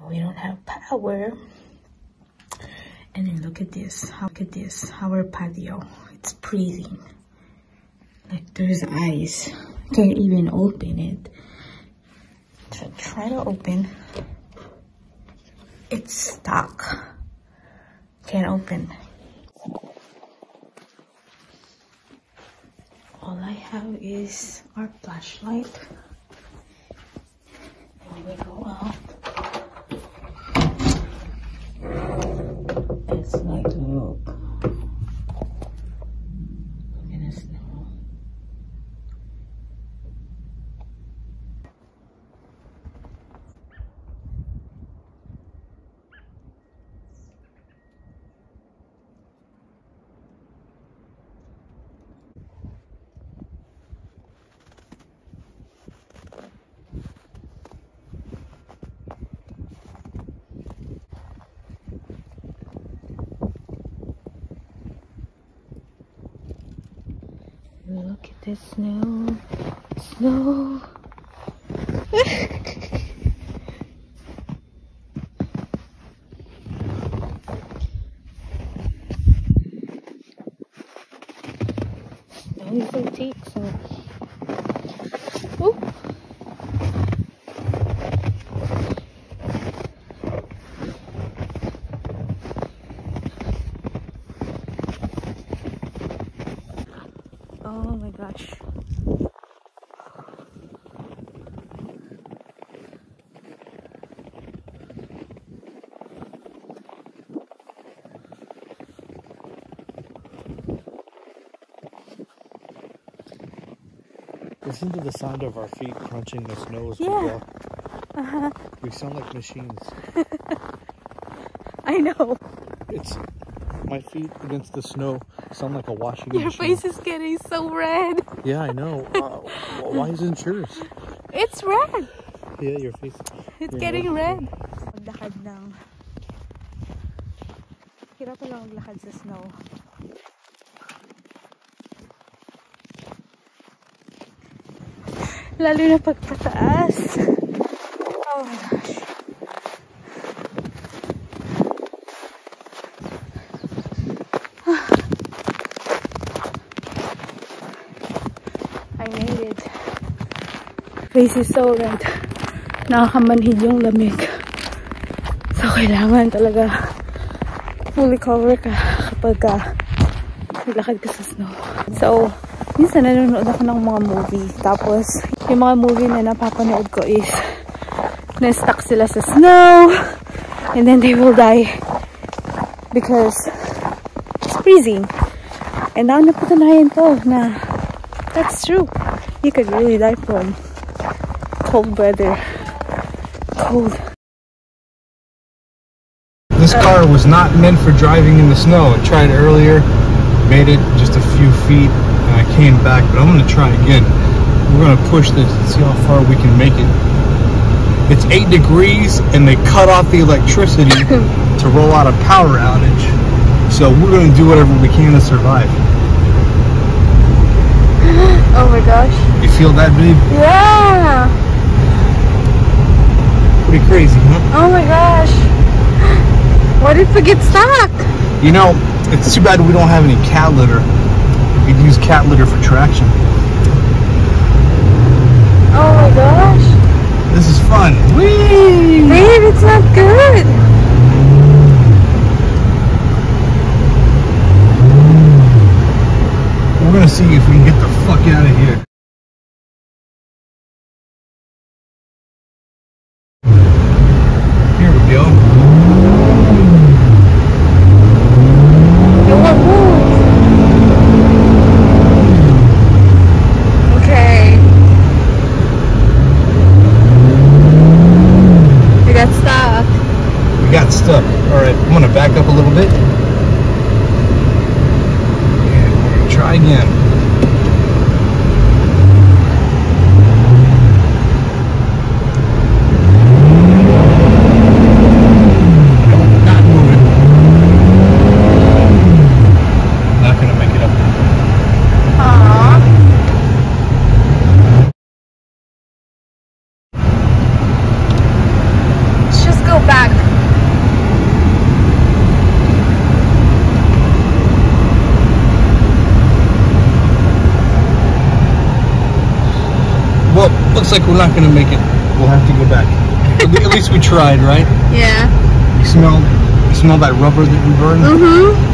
We don't have power. And then look at this. Our patio. It's freezing. Like there's ice. Can't even open it. Try to open. It's stuck. Can't open. All I have is our flashlight. And we go out. It's like, look. Look at the snow. Look at the snow. Snow. Snow is so thick, so. Ooh. Oh my gosh. Listen to the sound of our feet crunching the snow as we Yeah. walk. We sound like machines. I know. It's my feet against the snow sound like a washing Your machine. face is getting so red. Yeah, I know. Why isn't yours? It's red. Yeah, your face. It's your getting nose. red. Maglakad lang. Hirap pa lang maglakad sa snow. Lalo na pagpataas. Oh my gosh. I made it. Face is so red. Nakakamanhid yung lamig. So, kailangan talaga fully cover ka kapag naglakad ka sa snow. So, minsan nanonood ako ng mga movie. Tapos, yung mga movie na napapanood ko is na-stuck sila sa snow and then they will die because it's freezing. And now napatunayan ko na that's true. You could really die from cold weather. Cold. This car was not meant for driving in the snow. I tried earlier, made it just a few feet, and I came back, but I'm going to try again. We're going to push this and see how far we can make it. It's 8 degrees, and they cut off the electricity to roll out a power outage. So we're going to do whatever we can to survive. Oh my gosh. You feel that, babe? Yeah. Pretty crazy, huh? Oh my gosh. What if we get stuck? You know, it's too bad we don't have any cat litter. We could use cat litter for traction. Oh my gosh. This is fun. Whee! Babe, it's not good. We're gonna see if we can get the fuck out of here. Here we go. It won't move. Okay. We got stuck. We got stuck. Alright, I'm gonna back up a little bit. And we're gonna try again. Not moving. Not gonna make it up. Aww. Let's just go back. looks like we're not gonna make it. We'll have to go back. At least we tried, right? Yeah. You smell that rubber that we burned? Mm-hmm.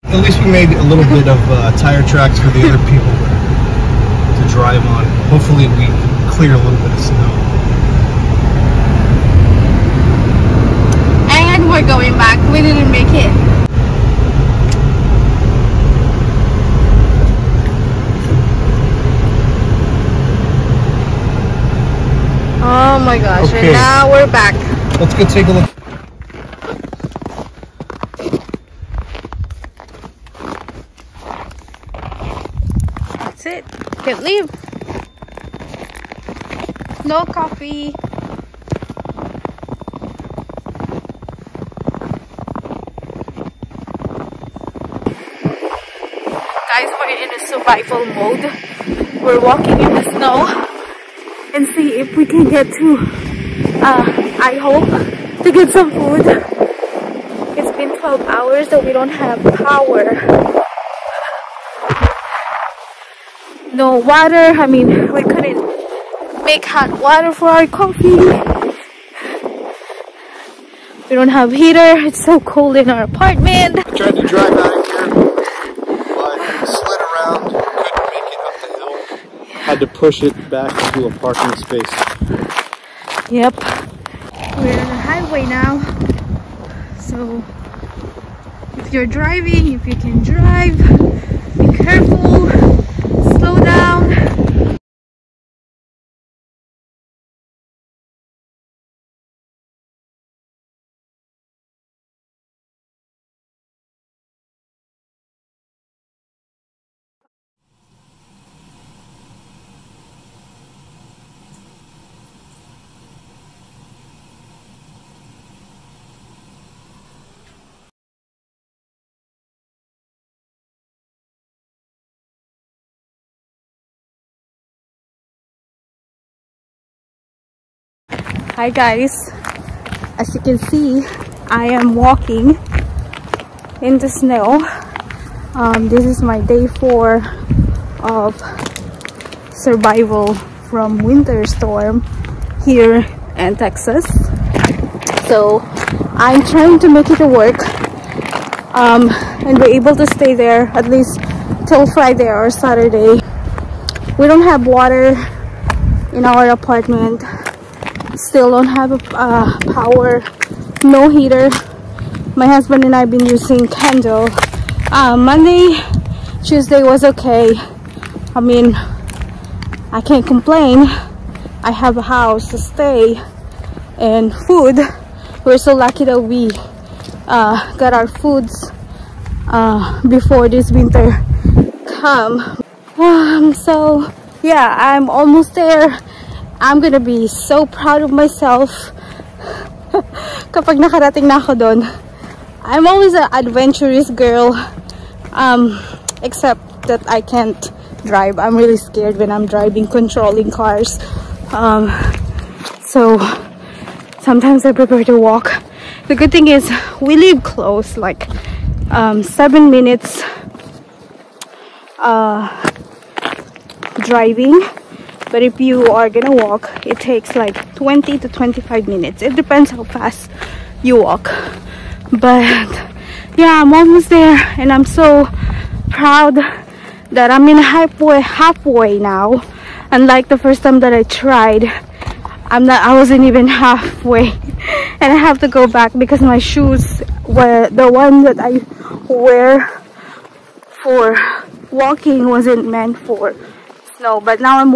At least we made a little bit of tire tracks for the other people to drive on. Hopefully we clear a little bit of snow. And we're going back. We didn't make it. Oh my gosh, Okay. And now we're back. Let's go take a look. That's it. Can't leave. No coffee. Guys, we're in a survival mode. We're walking in the snow and see if we can get to, I hope, to get some food. It's been 12 hours that we don't have power. No water. I mean, we couldn't make hot water for our coffee. We don't have heater. It's so cold in our apartment. I tried to drive out of here, but it slid around. Couldn't make it up the hill. Had to push it back into a parking space. Yep. We're on the highway now. So if you're driving, if you can drive, be careful, slow down. Hi guys, as you can see, I am walking in the snow. This is my day 4 of survival from winter storm here in Texas. So I'm trying to make it to work and be able to stay there at least till Friday or Saturday. We don't have water in our apartment. Still don't have power, no heater. My husband and I have been using candle. Monday, Tuesday was okay. I mean, I can't complain. I have a house to stay and food. We're so lucky that we got our foods before this winter come. So yeah, I'm almost there. I'm gonna be so proud of myself kapag nakarating na ako doon. I'm always an adventurous girl, except that I can't drive. I'm really scared when I'm driving, controlling cars. So sometimes I prefer to walk. The good thing is we live close, like 7 minutes driving. But if you are gonna walk, it takes like 20 to 25 minutes. It depends how fast you walk. But yeah, I'm almost there, and I'm so proud that I'm in halfway now. Unlike the first time that I tried, I wasn't even halfway, and I have to go back because my shoes were the one that I wear for walking wasn't meant for snow. But now I'm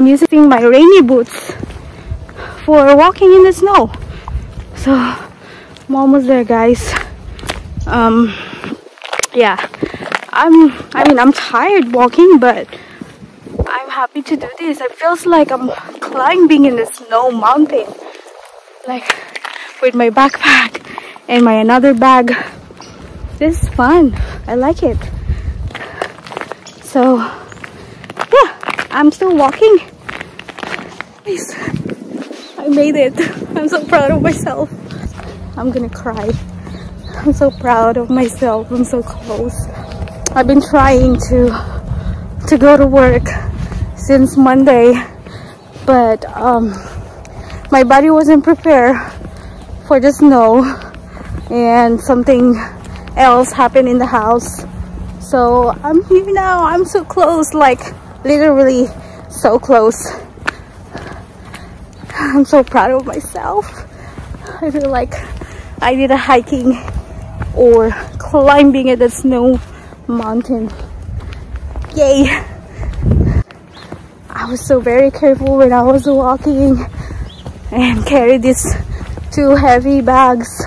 using my rainy boots for walking in the snow. So I'm almost there, guys. Yeah, I'm tired walking, but I'm happy to do this. It feels like I'm climbing in the snow mountain, like with my backpack and my another bag. This is fun. I like it. So yeah, I'm still walking. Please. I made it. I'm so proud of myself. I'm gonna cry. I'm so proud of myself. I'm so close. I've been trying to go to work since Monday, but my body wasn't prepared for the snow, and something else happened in the house. So I'm here now. I'm so close, like literally so close. I'm so proud of myself. I feel like I did a hiking or climbing at the snow mountain. Yay! I was so very careful when I was walking and carried these 2 heavy bags.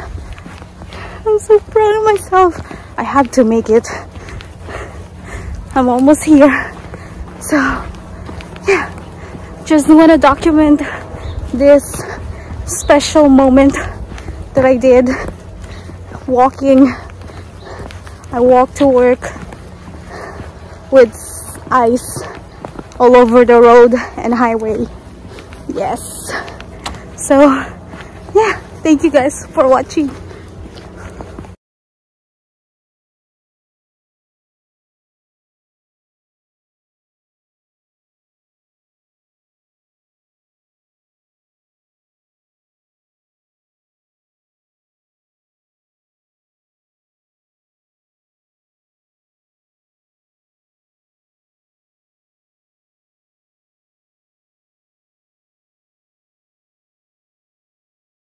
I'm so proud of myself. I have to make it. I'm almost here. So yeah, just want to document this special moment that I did walking. I walked to work with ice all over the road and highway. Yes. So yeah, thank you guys for watching.